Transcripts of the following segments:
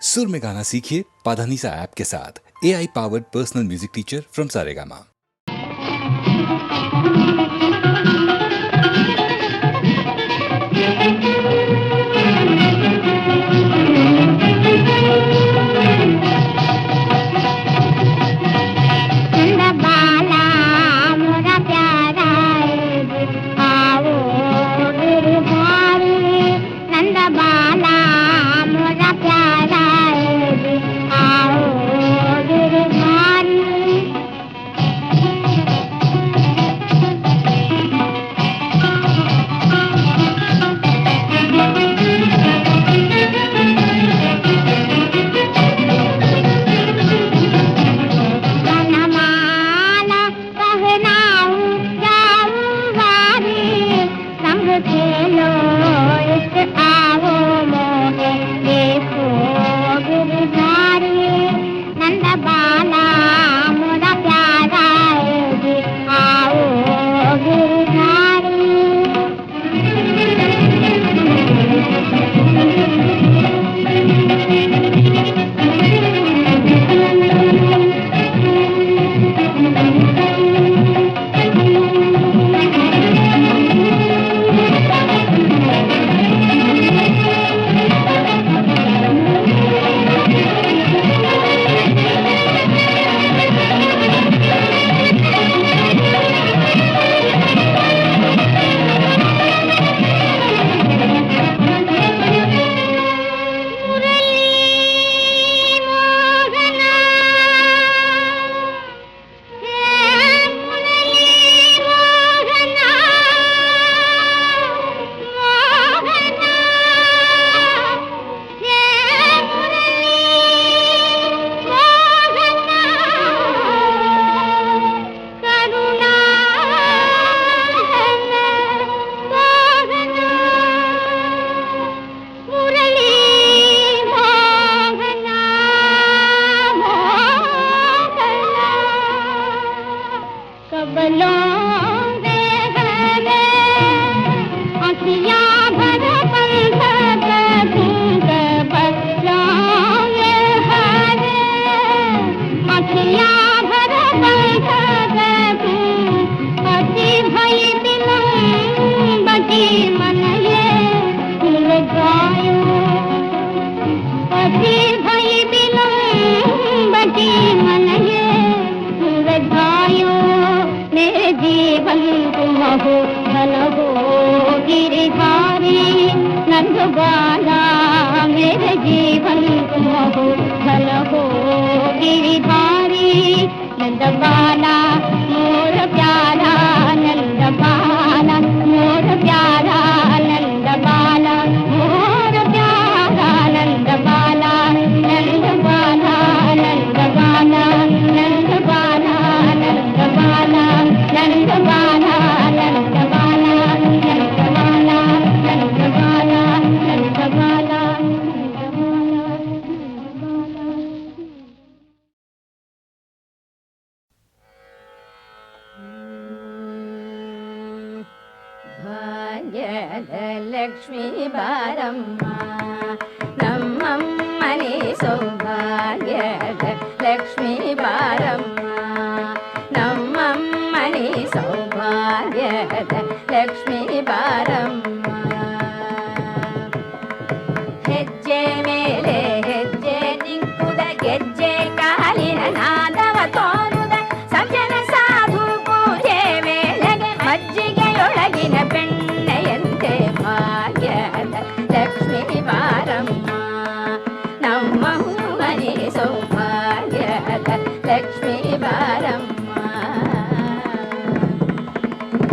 सुर में गाना सीखिए पाधानीसा ऐप के साथ। AI powered personal music teacher from Saregama. Lakshmi ಬಾರಮ್ಮ ನಮ್ಮಮ್ಮನೆ ಸೌಭಾಗ್ಯದ ಲಕ್ಷ್ಮೀ ಬಾರಮ್ಮ ನಮ್ಮಮ್ಮನೆ ಸೌಭಾಗ್ಯದ ಲಕ್ಷ್ಮೀ ಬಾರಮ್ಮ ಹೆಜ್ಜೆ ಮೇಲೆ ಹೆಜ್ಜೆ ನಿಂಕುದ ಗೆಜ್ಜೆ ಕಾಲಿನ ನಾದವ ತೋರುದ ಸಜ್ಜನ ಸಾಧು ಪೂಜೆ ವೇಳೆಗೆ ಮಜ್ಜಿಗೆಯೊಳಗಿನ ಬೆಣ್ಣೆಯಂತೆ ಭಾಗ್ಯದ ಲಕ್ಷ್ಮೀ ಬಾರಮ್ಮ ನಮ್ಮ ಮನೆ ಸೌಭಾಗ್ಯದ ಲಕ್ಷ್ಮೀ ಬಾರಮ್ಮ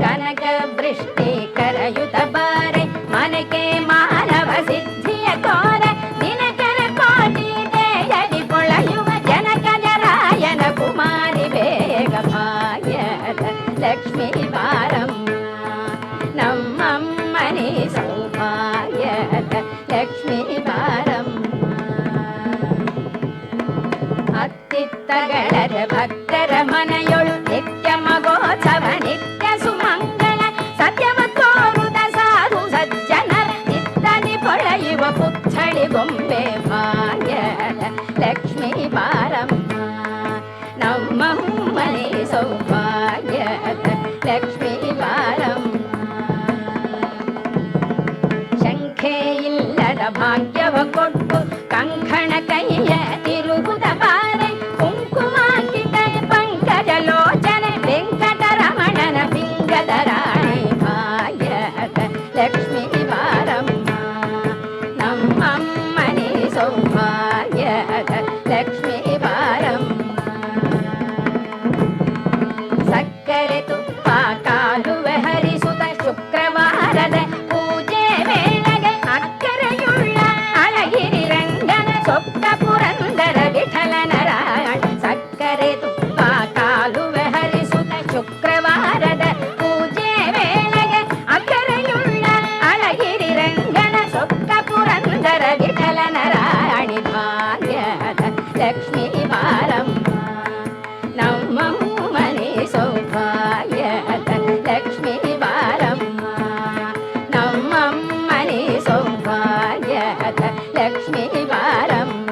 ಕನಕ ವೃಷ್ಟಿ ಕರಯುತ ಬಾರೆ ಮನಕೆ ಮಾನವ ಸಿದ್ಧಿಯ ತೋರ ದಿನಕರ ಕೋಟಿ ದೇಯದಿ ಪೊಳೆಯುವ ಜನಕಜರಾಯನ ಕುಮಾರಿ ಬೇಗ ಭಾಗ್ಯದ ಲಕ್ಷ್ಮೀ ಬಾರಮ್ಮ ನಮ್ಮಮ್ಮನೆ ಸೌಭಾಗ್ಯದ ಲಕ್ಷ್ಮೀ ಬಾರಮ್ಮ ಅತ್ತಿತ್ತಗಳರ ಭಕ್ತರ ಮನೆಯೊಳು ನಿತ್ಯ ಮಗೋತ್ಸವ ನಿತ್ಯ ಸುಮಂಗಳ ಸತ್ಯವ ತೋರುದ ಸಾಧು ಸಜ್ಜನರ ನಿತ್ತನೆ ಪೊಳೆಯುವ ಪುತ್ಥಳಿ ಗೊಂಬೆ ಭಾಗ್ಯ ಕೈಯ ತಿರುಗುದ ಬಾರೆ ಕುಂಕುಮಾಂಕಿತ ಪಂಕಜಲೋಚನೆ ವೆಂಕಟರಮಣನ ಪಿಂಗದ ರಾಣಿ ಭಾಗ್ಯದ ಲಕ್ಷ್ಮೀ ಬಾರಮ್ಮ ನಮ್ಮಮ್ಮನಿ ಸೌಭಾಗ್ಯದ ಲಕ್ಷ್ಮೀ ಬಾರಮ್ಮ ಸಕ್ಕರೆ ತುಪ್ಪ ಕಾಲುವೆ ಹರಿಸುತ್ತ ಶುಕ್ರವಾರದ ಪೂಜೆ ವೇಳೆಗೆ ಅಕ್ಕರೆಯುಳ್ಳ ಅಳಗಿರಿ ರಂಗನ ಸೊಕ್ಕ ಪುರಂದರ ವಿಠಲನ ರಾಯಣ ಸಕ್ಕರೆ ತುಪ್ಪ ಕಾಲುವೆ ಹರಿಸುತ್ತ ಶುಕ್ರವಾರದ ಪೂಜೆ ವೇಳೆಗೆ ಅಕ್ಕರೆಯುಳ್ಳ ಅಳಗಿರಿ ರಂಗನ ಸೊಕ್ಕ ಪುರಂದರ ವಿಠಲನ ರಾಣಿ ಭಾಗ್ಯದ ಲಕ್ಷ್ಮೀ ಬಾರಮ್ಮ ನಮ್ಮಮ್ಮನಿ ಸೌಭಾಗ್ಯದ ಲಕ್ಷ್ಮೀ ಬಾರಮ್ಮ ನಮ್ಮಮ್ಮನಿ ಸೌಭಾಗ್ಯದ ಲಕ್ಷ್ಮೀ ಬಾರಮ್ಮ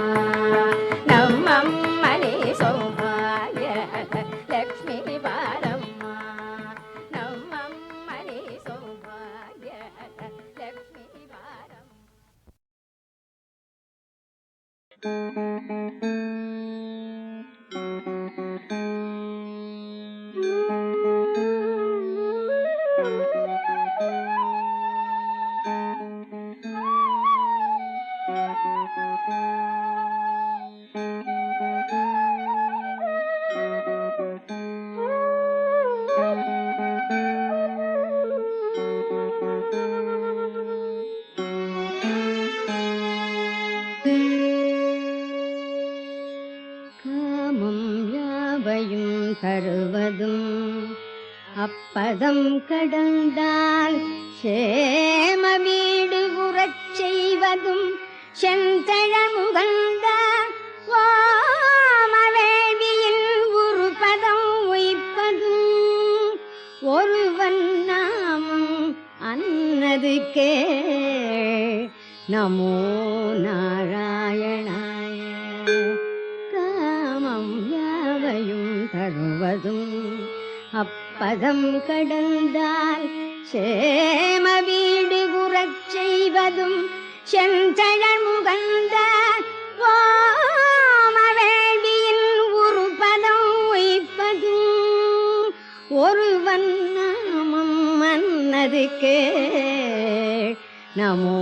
ನಮ್ಮಮ್ಮನಿ ಸೌಭಾಗ್ಯದ ಲಕ್ಷ್ಮೀ ಬಾರಮ್ಮ ನಮ್ಮಮ್ಮನಿ ಸೌಭಾಗ್ಯದ ಲಕ್ಷ್ಮೀ ಬಾರಮ್ಮ காமம் யாவையும் தருவதும் அப்பதம் கடந்தால் சேம வீடு உறச் செய்வதும் செந்தழமுகந்த வாமவேள்வியில் உருபதம் உய்ப்பதும் ஒருவன் நாமம் அன்னது கேள் நமோ நாராயணாய காமம் யாவையும் தருவதும் அப்பதம் கடந்தால் சேம வீடு உறச் செய்வதும் செந்தழல் முகந்த வாமவேள்வியில் உருபதம் உய்ப்பதும் ஒருவன் நாமம் மன்னது கேள் நமோ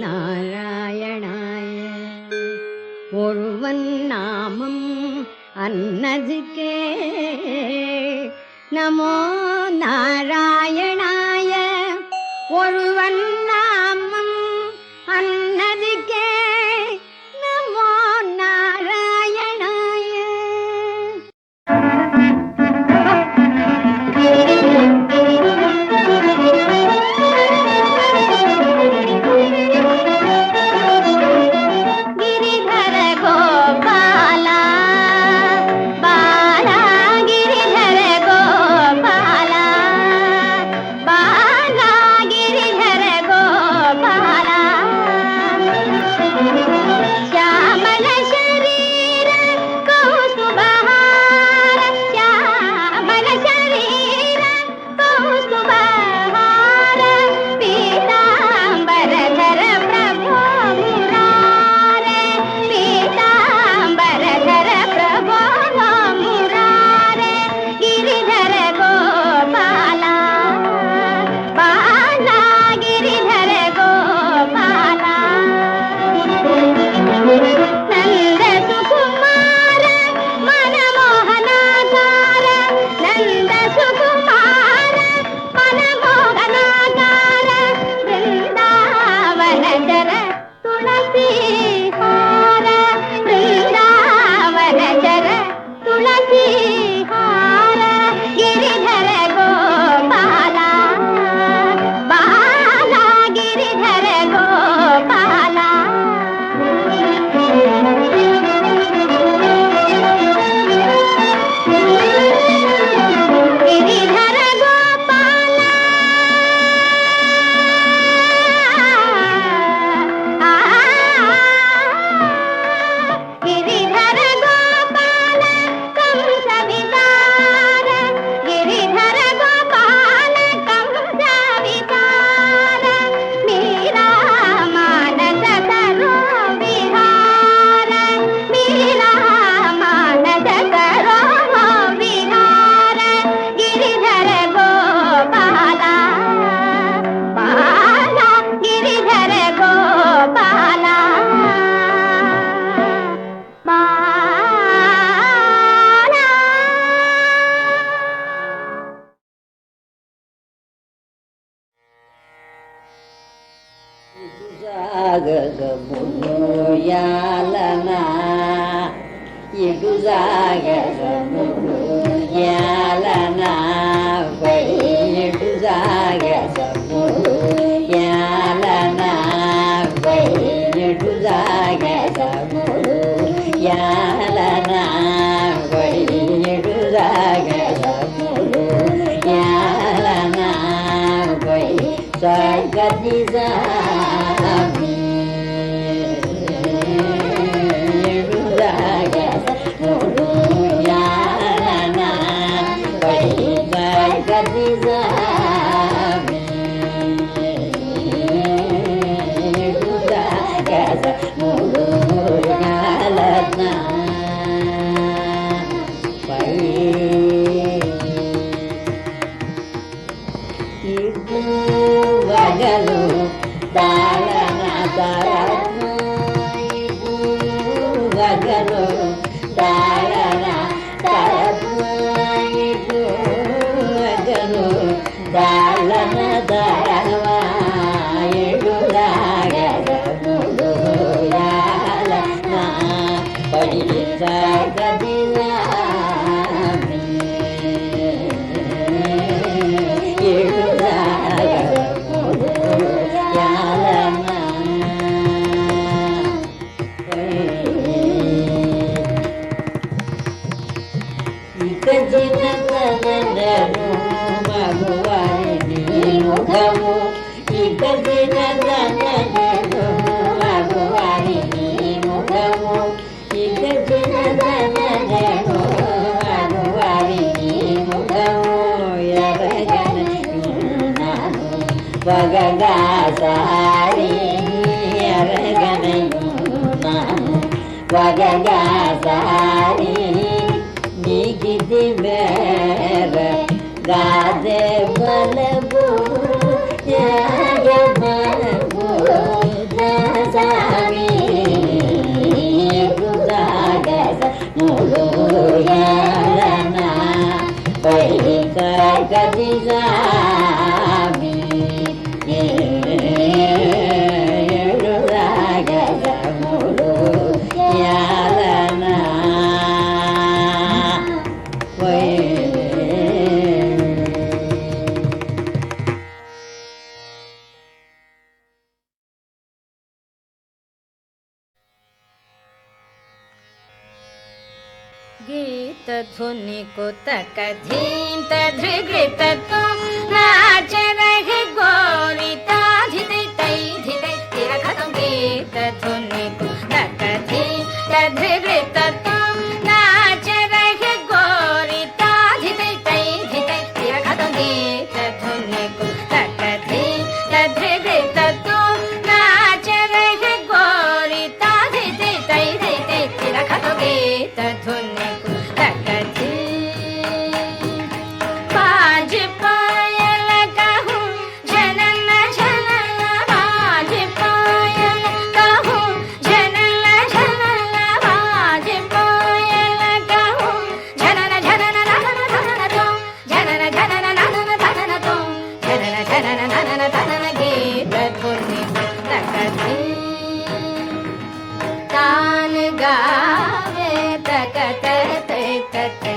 நாராயணாய ஒருவன் நாமம் அன்னது கேள் நமோ நாராயணாய ஒருவன் நாமம் அன்னது கேள் நமோ நாராயணாய ಗಿರಿಧರ ಗೋಪಾಲ ಬಾಲ ಗಿರಿಧರ ಗೋಪಾಲ ಬಾಲ ಗಿರಿಧರ ಗೋ ఇటు సాగసములు యాలనా పై ఇటు సాగసములు యాలనా పై ఇటు సాగసములు యాలనా పై ఇటు సాగసములు యాలనా పై సగతి సామి వగలు తాళన తరను వగలు తాళన తరను వగలు తాళన తరవా ఎడులాగములు యాలన పడి సగదిలా మగువారిని ముఖము ఇక దినదనను మగువారిని ముఖము ఇక దినదనను మగువారిని ముఖము ఎరగనయున్నాను వగగా సారి ఎరగనయున్నాను వగగా సారి నీకిది మేర గాదే బలబు యాగబలబు దాసామి గుదాగస ములు యాలనా పైక గదిజామి ఎడురాగస ములు యాలనా गीत धुनि को तक धींत धृगृत तुम नाच रहे गोरी धिते तई धिते तेरा खत्म गीत धुनि को तक धींत धृगृत तुम नाच रहे गोरी धिते तई धिते तेरा खत्म गीत धुनि को तक धींत धृगृत तुम नाच रहे गोरी धिते तई धिते तेरा खत्म गीत धुनि गावे तकत ते तते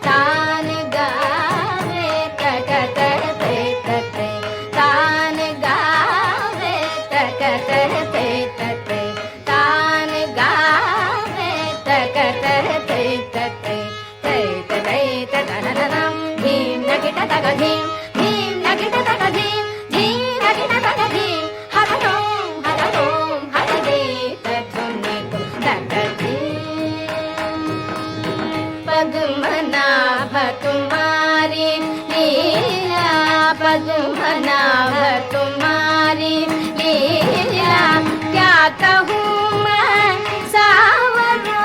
तान गावे तकत ते तते तान गावे तकत ते तते तान गावे तकत ते तते ते तते तनननम धीम नगिट तग धीम धीम नगिट तग धीम धीम नगिट तग धीम हरदोम हरदोम हरदे तधुनि को तग पद्मनाभ तुम्हारी लीला पद्मनाभ तुम्हारी लीला क्या कहूँ मैं सावरो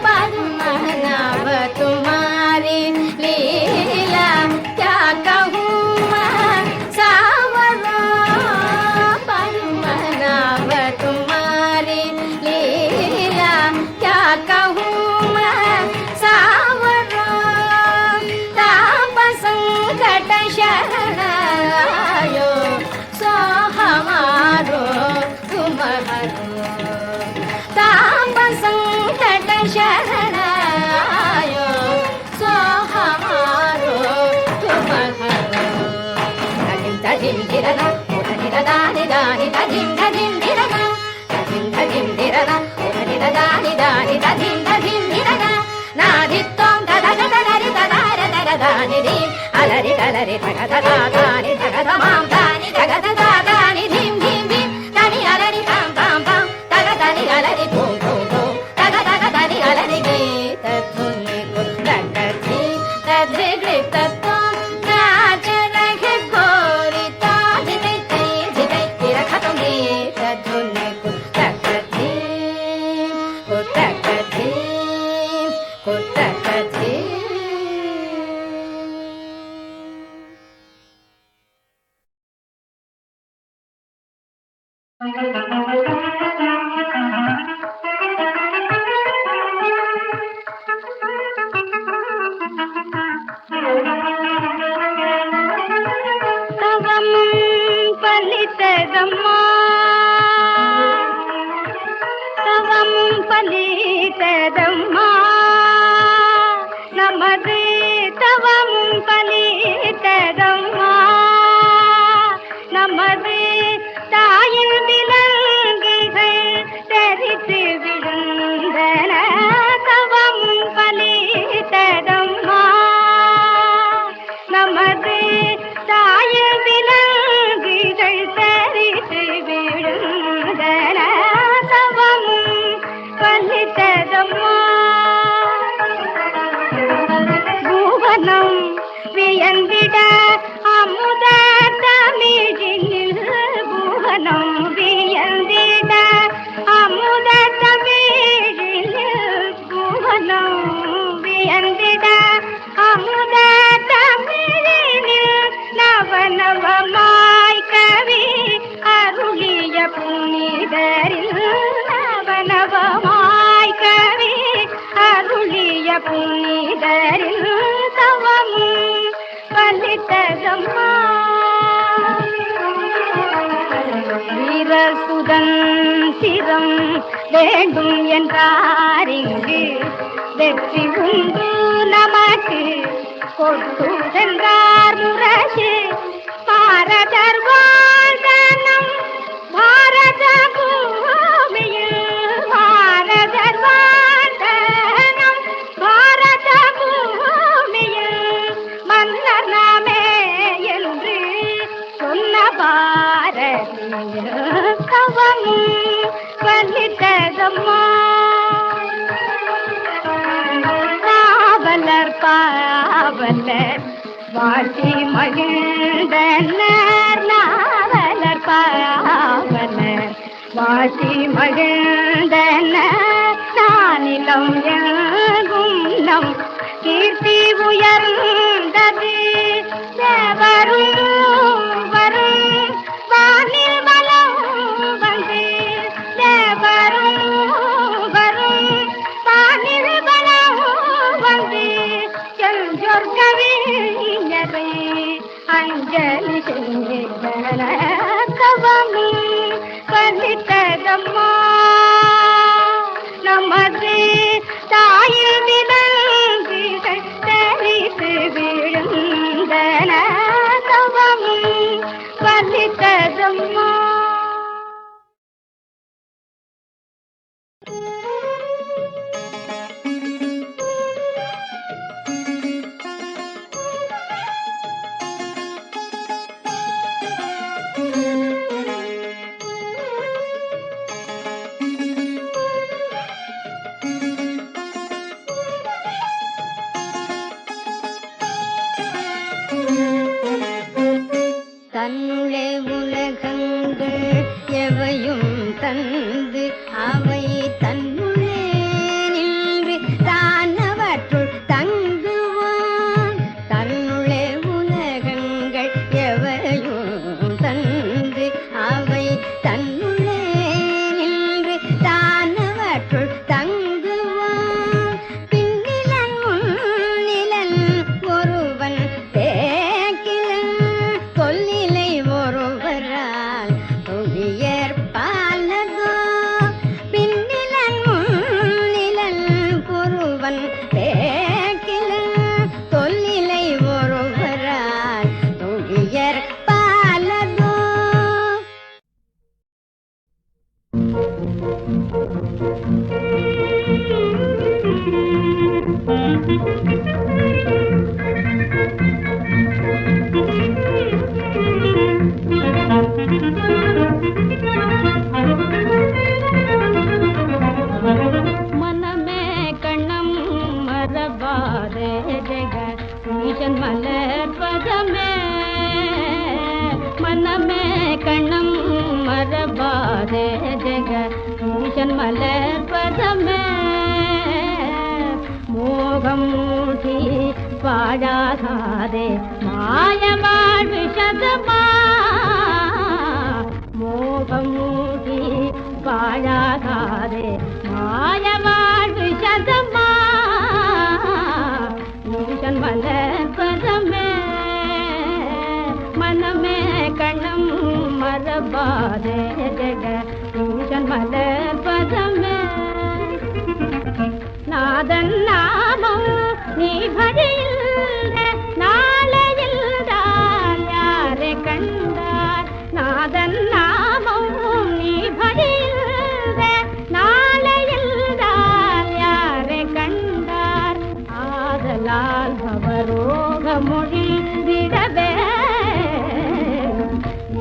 पद्मनाभ तुम्हारी लीला क्या कहूँ मैं सावरो पद्मनाभ तुम्हारी लीला क्या कहूँ शरणायो सो हमारो तुम हरो ताप संकट शरणायो सो हमारो तुम्हारो धजिम धजिम धिरना उधनि दानि दानि धजिम धजिम धिरना धजिम धजिम धिरना उधनि दानि दानि धजिम धजिम धिरना नादित्तों ददगदरि ददार दगदानि दी अलरि कलरि दगददानि दगदमां दानि दगददानि धीम धीम धीम दानि अलरि पां पां पां दगदनि अलरि धूम धूम धूम दगदगदनि अलरि गीत धुनि कुत्तकथि तद्रिगृतत्वं नाच रहे गोरी ताधितै तै धितै तिरखतं गीत धुनि कुत्तकथि कुत्तकथि कुत्तकथि தவமும் பலித்ததம்மா தவமும் பலித்ததம்மா நமது தவமும் பலித்ததம்மா நமது தாயின் விலங்குகள் தரித்து விழுந்தன தவமும் பலித்ததம்மா நமது தாயின் விலங்குகள் தரித்து விழுந்தன தவமும் பலித்ததம்மா பூவனம் வியந்திட அமுத தமிழினில் பூவனம் வியந்திட அமுத தமிழினில் பூவனம் வியந்திட அமுத தமிழினில் நவநவமாய் கவி அருளிய புனிதரில் நவநவமாய் கவி அருளிய புனிதரில் தவமும் பலித்ததம்மா வீர சுதந்திரம் வேண்டும் என்றாரிங்கு வெற்றி உண்டு நமக்கு கொட்டு சென்றார் முரசு பாரதர் வாழ்தனம் பாரத பூமியில் பாரதர் வாழ்தனம் பாரத பூமியில் மன்னர் நாமே என்று சொன்ன பாரதிய கவமும் பலித்ததம்மா பாவலர் பாவலர் வாட்டி மகிழ்ந்தனர் நாவலர் பாவலர் வாட்டி மகிழ்ந்தனர் நானிலம் எங்கும் நம் கீர்த்தி உயர்ந்தது தேவரும் வரும் வானில் வலம் வந்து தேவரும் வரும் வானில் வலம் வந்து செஞ்சொர் கவிஞரை அஞ்சலி செய்தன கவமும் பலித்ததம்மா நமது தாயில் விலங்குகள் தரித்து விழுந்தன கவமும் பலித்ததம்மா தன்னுளே உலகங்கள் எவையும் தந்து அவை தன்னுள்ளே நின்று தானவற்றுள் தங்குவான் தன்னுளே உலகங்கள் எவையும் தந்து அவை தன்னுள்ளே நின்று தானவற்றுள் தங்குவான் ஈசன் மலர்பதமே மோகம் மூட்டி பாழாகாதே மாயவாழ் விஷதமா மோகம் மூட்டி பாழாகாதே மாயவாழ் விஷதமா ஈசன் மலர்பதமே மனமே கண்ணம் மரபாதே ஜெக ஈசன் மலர்பதமே நாதன் நாமம் நீ பரியில் நாளையில் யாரை கண்டார் நாதன் நாமம் நீ பரியில் நாளையில் யாரை கண்டார் ஆதலால் பவரோக மொழி விடவே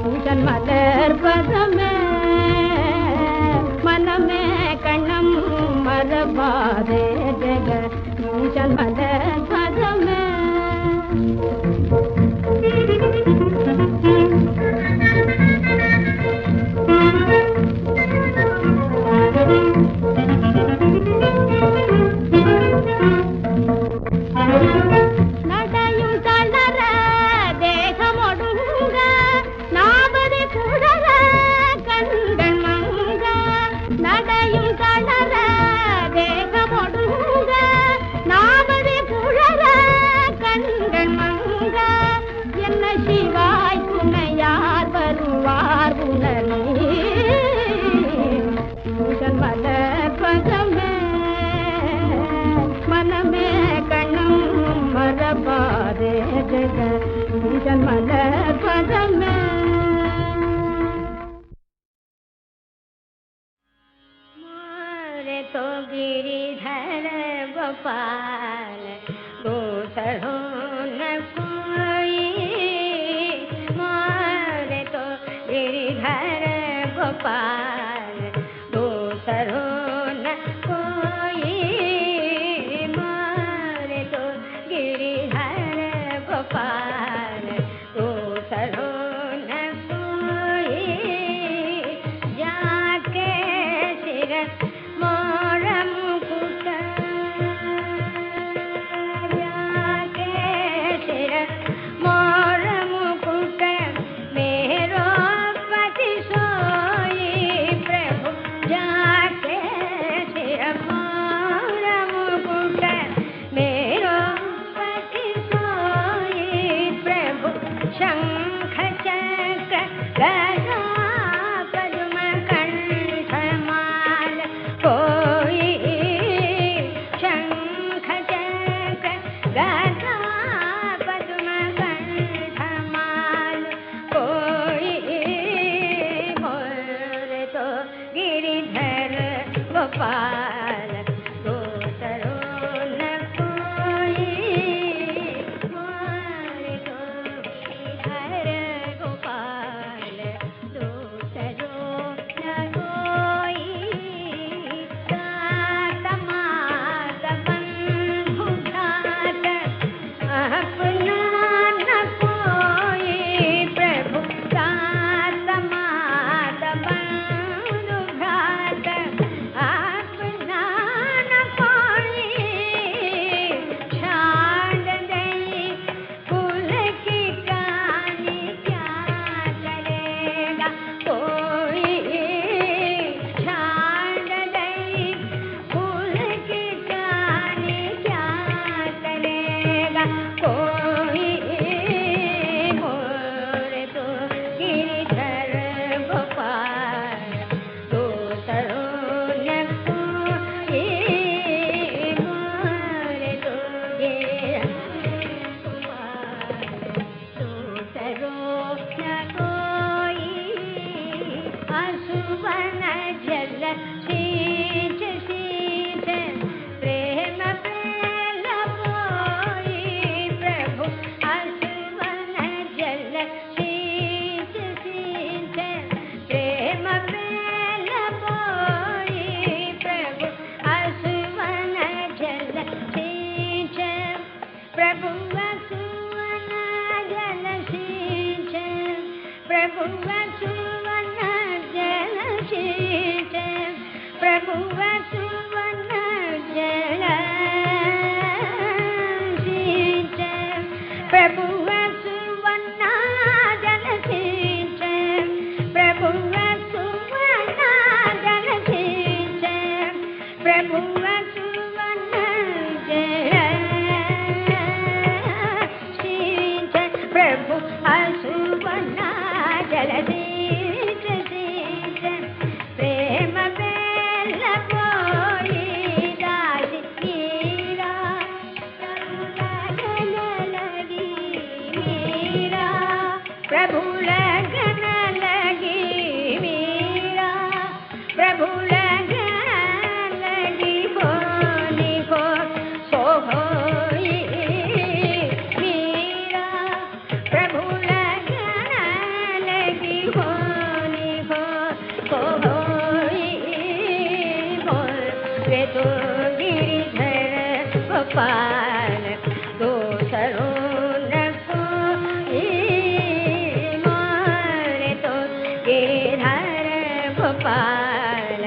ஈசன் மலர்பதமே மனமே கண்ணம் மரபாதே ஜெக ஈசன் மலர்பதமே நடையும் தளர தேகமொடுங்க நாவதி குழல கண்கள் மங்க நடையும் தளர தேகமொடுங்க நாவதி குழல கண்கள் மங்க என்ன சிவாய் துணையார் வருவார் உணரி ஈசன் மலர்பதமே மனமே கண்ணம் மரபாதே ஜெக ஈசன் மலர்பதமே मोरे तो गिरिधर गोपाल दूसरो न कोई मोरे तो गिरिधर गोपाल दूसरो न कोई मोरे तो गिरिधर गोपाल दूसरो न कोई जाके सिर मोर मुकुट जाके असुवन जलसींच प्रभु असुवन जलसींच प्रेम बेल कोई दासी मीरा लगन लगी मीरा प्रभु लगन लगी मीरा प्रभु लगन लगी बोली हो सो होई मीरा प्रभु लगन लगी बोली हो सो होई बोल वे तो गिरिधर गोपाल दूसरों न कोई मोरे तो गिरिधर गोपाल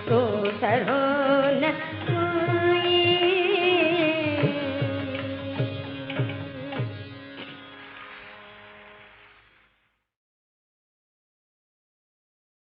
दूसरों न